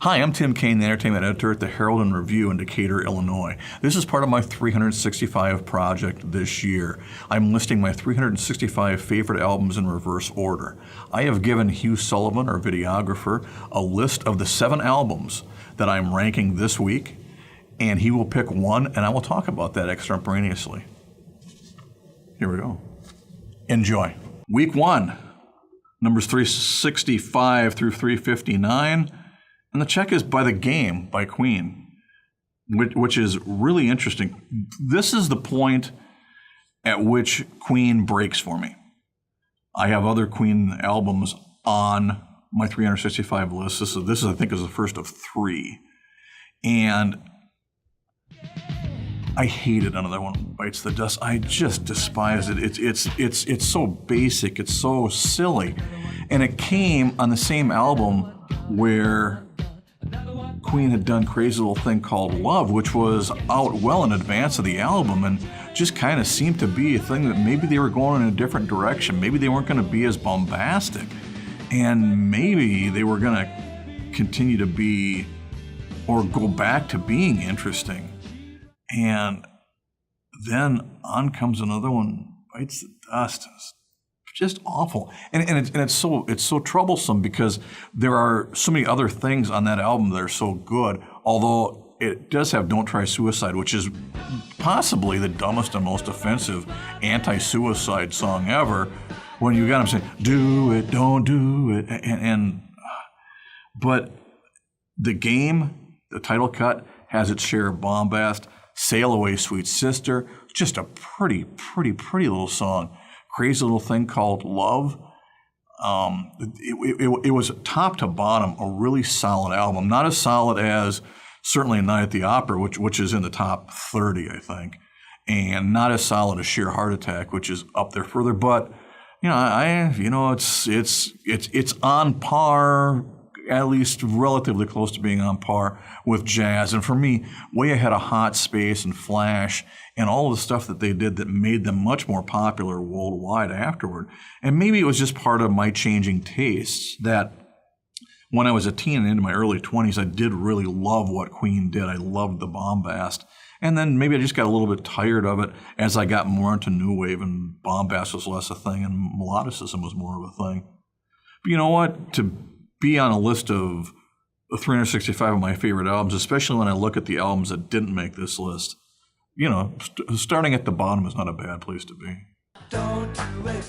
Hi, I'm Tim Cain, the entertainment editor at the Herald and Review in Decatur, Illinois. This is part of my 365 project this year. I'm listing my 365 favorite albums in reverse order. I have given Hugh Sullivan, our videographer, a list of the 7 albums that I'm ranking this week, and he will pick one, and I will talk about that extemporaneously. Here we go. Enjoy. Week 1, numbers 365 through 359. And the check is By the Game by Queen, which is really interesting. This is the point at which Queen breaks for me. I have other Queen albums on my 365 list. This is I think, is the first of 3. And I hated Another One Bites the Dust. I just despise it. It's so basic. It's so silly. And it came on the same album where Queen had done Crazy Little Thing Called Love, which was out well in advance of the album and just kind of seemed to be a thing that maybe they were going in a different direction. Maybe they weren't going to be as bombastic. And maybe they were going to continue to be, or go back to being interesting. And then on comes Another One Bites the Dust. Just awful, and it's so troublesome because there are so many other things on that album that are so good. Although it does have "Don't Try Suicide," which is possibly the dumbest and most offensive anti-suicide song ever. When you got him saying "Do it, don't do it," but The Game, the title cut, has its share of bombast. "Sail Away, Sweet Sister," just a pretty little song. Crazy Little Thing Called Love. It was top to bottom a really solid album. Not as solid as certainly Night at the Opera, which is in the top 30, I think, and not as solid as Sheer Heart Attack, which is up there further. But it's on par, at least relatively close to being on par with jazz. And for me, way ahead of Hot Space and Flash and all of the stuff that they did that made them much more popular worldwide afterward. And maybe it was just part of my changing tastes that when I was a teen and into my early 20s, I did really love what Queen did. I loved the bombast. And then maybe I just got a little bit tired of it as I got more into new wave and bombast was less a thing and melodicism was more of a thing. But you know what? To be on a list of 365 of my favorite albums, especially when I look at the albums that didn't make this list, starting at the bottom is not a bad place to be. Don't do it.